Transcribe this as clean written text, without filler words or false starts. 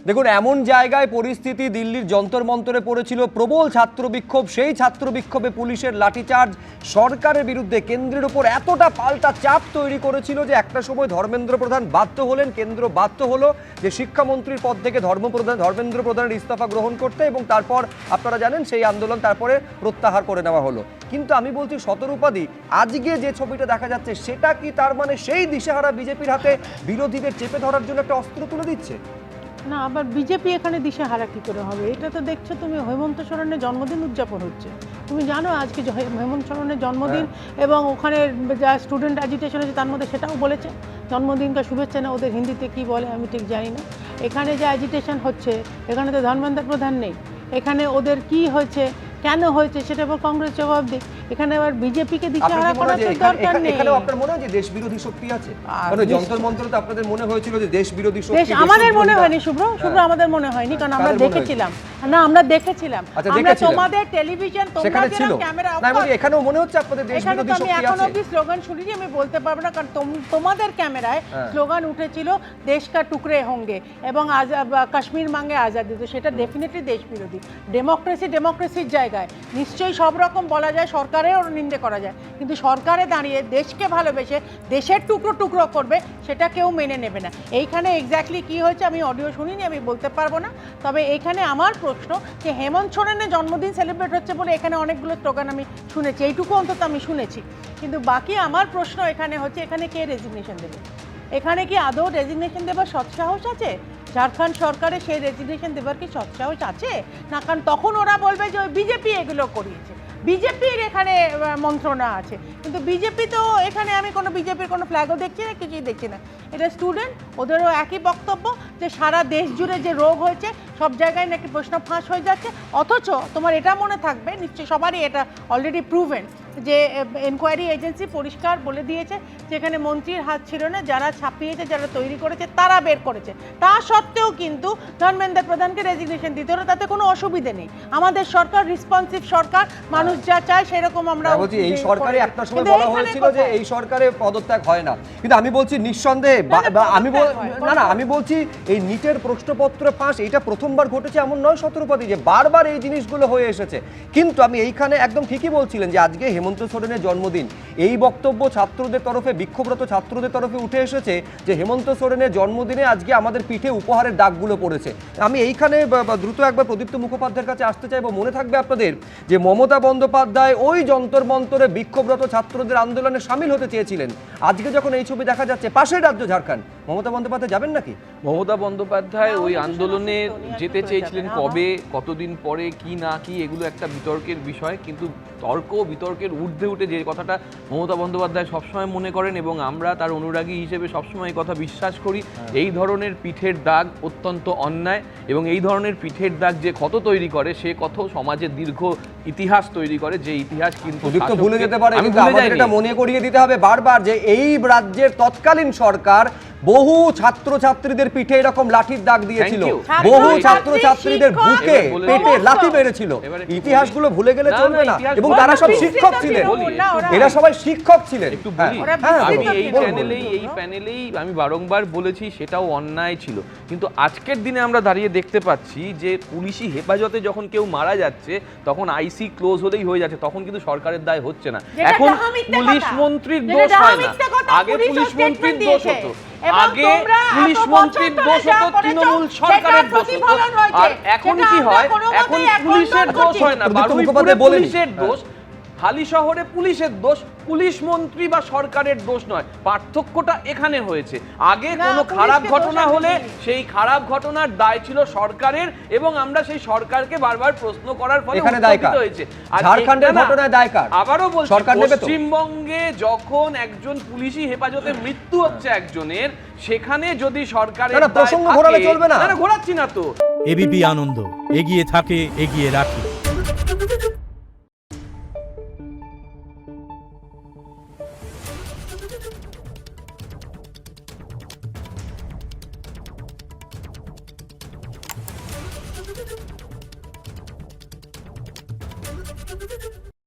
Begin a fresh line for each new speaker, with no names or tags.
দেখুন, এমন জায়গায় পরিস্থিতি দিল্লির যন্তর মন্তরে পড়েছিল প্রবল ছাত্র বিক্ষোভ। সেই ছাত্র বিক্ষোভে পুলিশের লাঠিচার্জ সরকারের বিরুদ্ধে কেন্দ্রের উপর এতটা পাল্টা চাপ তৈরি করেছিল যে একটা সময় ধর্মেন্দ্র প্রধান বাধ্য হলেন, কেন্দ্র বাধ্য হলো যে শিক্ষামন্ত্রীর পদ থেকে ধর্মেন্দ্র প্রধানের ইস্তফা গ্রহণ করতে, এবং তারপর আপনারা জানেন সেই আন্দোলন তারপরে প্রত্যাহার করে নেওয়া হলো। কিন্তু আমি বলছি শতরূপাদি, আজকে যে ছবিটা দেখা যাচ্ছে সেটা কি তার মানে সেই দিশেহারা বিজেপির হাতে বিরোধীদের চেপে ধরার জন্য একটা অস্ত্র তুলে দিচ্ছে?
না, আবার বিজেপি এখানে দিশেহারা কী করে হবে? এটা তো দেখছো তুমি, হেমন্ত সোরেনের জন্মদিন উদযাপন হচ্ছে। তুমি জানো আজকে হেমন্ত সোরেনের জন্মদিন, এবং ওখানে যা স্টুডেন্ট অ্যাজিটেশন হচ্ছে তার মধ্যে সেটাও বলেছে জন্মদিনকে শুভেচ্ছা না, ওদের হিন্দিতে কি বলে আমি ঠিক জানি না। এখানে যে অ্যাজিটেশন হচ্ছে এখানে তো ধর্মেন্দ্র প্রধান নেই, এখানে ওদের কি হয়েছে কেন হয়েছে সেটা এবার কংগ্রেস জবাব দিক। এখানে আবার বিজেপিকে দিশেহারা করার দরকার নেই।
এখানেও আপনার মনে হয় যে দেশ বিরোধী শক্তি আছে? মানে যন্তর মন্তরে তো আপনাদের মনে হয়েছিল যে দেশ বিরোধী শক্তি।
আমাদের মনে হয়নি শুভ্র, আমাদের মনে হয়নি, কারণ আমরা দেখেছিলাম। না, আমরা দেখেছিলাম, আমরা তোমাদের টেলিভিশন তোমরা যারা ক্যামেরা অফ করো,
এখানেও মনে হচ্ছে আপনাদের দেশ বিরোধী শক্তি আছে।
আমি এখন অবধি স্লোগান শুনিনি, আমি বলতে পারবো না, কারণ তোমাদের ক্যামেরায় স্লোগান উঠেছিল দেশ কা টুকরে হোঙ্গে এবং কাশ্মীর মাঙ্গে আজাদি, তো সেটা ডেফিনেটলি দেশ বিরোধী। ডেমোক্রেসির জায়গায় নিশ্চয়ই সব রকম বলা যায়, সরকারের নিন্দে করা যায়, কিন্তু সরকারে দাঁড়িয়ে দেশকে ভালোবেসে দেশের টুকরো টুকরো করবে সেটা কেউ মেনে নেবে না। এইখানে এক্স্যাক্টলি কি হয়েছে আমি অডিও শুনিনি, আমি বলতে পারবো না। তবে এইখানে আমার প্রশ্ন যে হেমন্ত সোরেনের জন্মদিন সেলিব্রেট হচ্ছে বলে এখানে অনেকগুলো স্লোগান আমি শুনেছি, এইটুকু অন্তত আমি শুনেছি। কিন্তু বাকি আমার প্রশ্ন এখানে হচ্ছে, এখানে কে রেজিগনেশন দেবে? এখানে কি আদৌ রেজিগনেশন দেবার সৎসাহস আছে? ঝাড়খণ্ড সরকারে সেই রেজিগনেশন দেবার কি সৎসাহস আছে? না, কারণ তখন ওরা বলবে যে ওই বিজেপি এগুলো করিয়েছে, বিজেপির এখানে মন্ত্রণা আছে। কিন্তু বিজেপি তো এখানে, আমি কোনো বিজেপির কোনো ফ্ল্যাগও দেখছি না, কিছুই দেখছি না। এটা স্টুডেন্ট, ওদেরও একই বক্তব্য যে সারা দেশ জুড়ে যে রোগ হয়েছে সব জায়গায় নাকি প্রশ্ন ফাঁস হয়ে যাচ্ছে। অথচ তোমার এটা মনে থাকবে নিশ্চয়ই, সবারই এটা অলরেডি প্রুভেন, যে এনকোয়ারি এজেন্সি পরিষ্কার বলে দিয়েছে যেখানে মন্ত্রীর হাত ছিল না, যারা ছাপিয়েছে, যারা তৈরি করেছে তারা বের করেছে। তা সত্ত্বেও কিন্তু ধর্মেন্দ্র প্রধানকে রেজিগনেশন দিতে হলো, তাতে কোনো অসুবিধে নেই। আমাদের সরকার রেসপন্সিভ সরকার, মানুষ যা চায় সেরকম আমরা
বলছি। এই সরকারে একটা সময় বলা হয়েছিল যে এই সরকারে পদত্যাগ হয় না, কিন্তু আমি বলছি নিঃসন্দেহে, আমি বলছি এই নিটের প্রশ্নপত্র ফাঁস এটা প্রথমবার ঘটেছে এমন নয় শতরূপাদি, যে বারবার এই জিনিসগুলো হয়ে এসেছে। কিন্তু আমি এইখানে একদম ঠিকই বলছিলেন যে আজকে হেমন্ত সোরেনের জন্মদিন, এই বক্তব্য ছাত্রদের তরফে, বিক্ষোভরত ছাত্রদের তরফে উঠে এসেছে যে হেমন্ত সোরেনের জন্মদিনে আজকে আমাদের পিঠে উপহারের দাগগুলো পড়েছে। আমি এইখানে দ্রুত একবার প্রদীপ্ত মুখোপাধ্যায়ের কাছে আসতে চাইবো। মনে থাকবে আপনাদের যে মমতা বন্দ্যোপাধ্যায় ওই যন্তর মন্তরে বিক্ষোভরত ছাত্রদের আন্দোলনে সামিল হতে চেয়েছিলেন। আজকে যখন এই ছবি দেখা যাচ্ছে পাশের রাজ্য ঝাড়খণ্ড, মমতা বন্দ্যোপাধ্যায় যাবেন নাকি?
মমতা বন্দ্যোপাধ্যায় ওই আন্দোলনে যেতে চেয়েছিলেন, কবে, কতদিন পরে, কি না কি, এগুলো একটা বিতর্কের বিষয়। কিন্তু তর্ক বিতর্কের ঊর্ধ্বে উঠে যে কথাটা মমতা বন্দ্যোপাধ্যায় সবসময় মনে করেন, এবং আমরা তার অনুরাগী হিসেবে সবসময় এই কথা বিশ্বাস করি, এই ধরনের পিঠের দাগ অত্যন্ত অন্যায়, এবং এই ধরনের পিঠের দাগ যে ক্ষত তৈরি করে সে কত সমাজের দীর্ঘ ইতিহাস তৈরি করে, যে ইতিহাস কিন্তু
ভুলে যেতে পারে। এটা মনে করিয়ে দিতে হবে বারবার যে এই রাজ্যের তৎকালীন সরকার বহু ছাত্রছাত্রীদের পিঠে এরকম লাঠির দাগ দিয়েছিল, বহু ছাত্রছাত্রীদের বুকে পেটে লাঠি মেরেছিল। ইতিহাসগুলো ভুলে গেলে চলবে না। এবং তারা সব শিক্ষক ছিলেন, এরা সবাই শিক্ষক ছিলেন।
একটু বলি, আমি এই প্যানেলেই আমি বারংবার বলেছি সেটাও অন্যায় ছিল। কিন্তু আজকের দিনে আমরা দাঁড়িয়ে দেখতে পাচ্ছি যে পুলিশি হেফাজতে যখন কেউ মারা যাচ্ছে তখন আইসি ক্লোজ হলেই হয়ে যাচ্ছে, তখন কিন্তু সরকারের দায় হচ্ছে না। এখন পুলিশ মন্ত্রীর দোষ হয় না, আগে পুলিশ মন্ত্রীর দোষ হতো, আগে পুলিশ মন্ত্রীর দোষ হতো, তৃণমূল সরকারের দোষ হতো। আর এখন কি হয়, এখন পুলিশের দোষ হয় না, বারুইপুরে পুলিশের দোষ, হালি শহরে পুলিশের দোষ, পুলিশ মন্ত্রী বা সরকারের দোষ নয়। পার্থক্যটা এখানে হয়েছে। আগে কোনো খারাপ ঘটনা হলে সেই খারাপ ঘটনার দায় ছিল সরকারের, এবং আমরা সেই সরকারকে বারবার প্রশ্ন করার ফলে উত্তেজিত হয়েছে।
ঝাড়খণ্ডের ঘটনায় দায় কার?
আবারও বলছি, পশ্চিমবঙ্গে যখন একজন পুলিশি হেফাজতে মৃত্যু হচ্ছে একজনের, সেখানে যদি সরকারের
প্রসঙ্গ ঘোরালে চলবে না।
না, ঘোরাচ্ছি না তো।
এবিপি আনন্দ, এগিয়ে থাকে, এগিয়ে রাখে।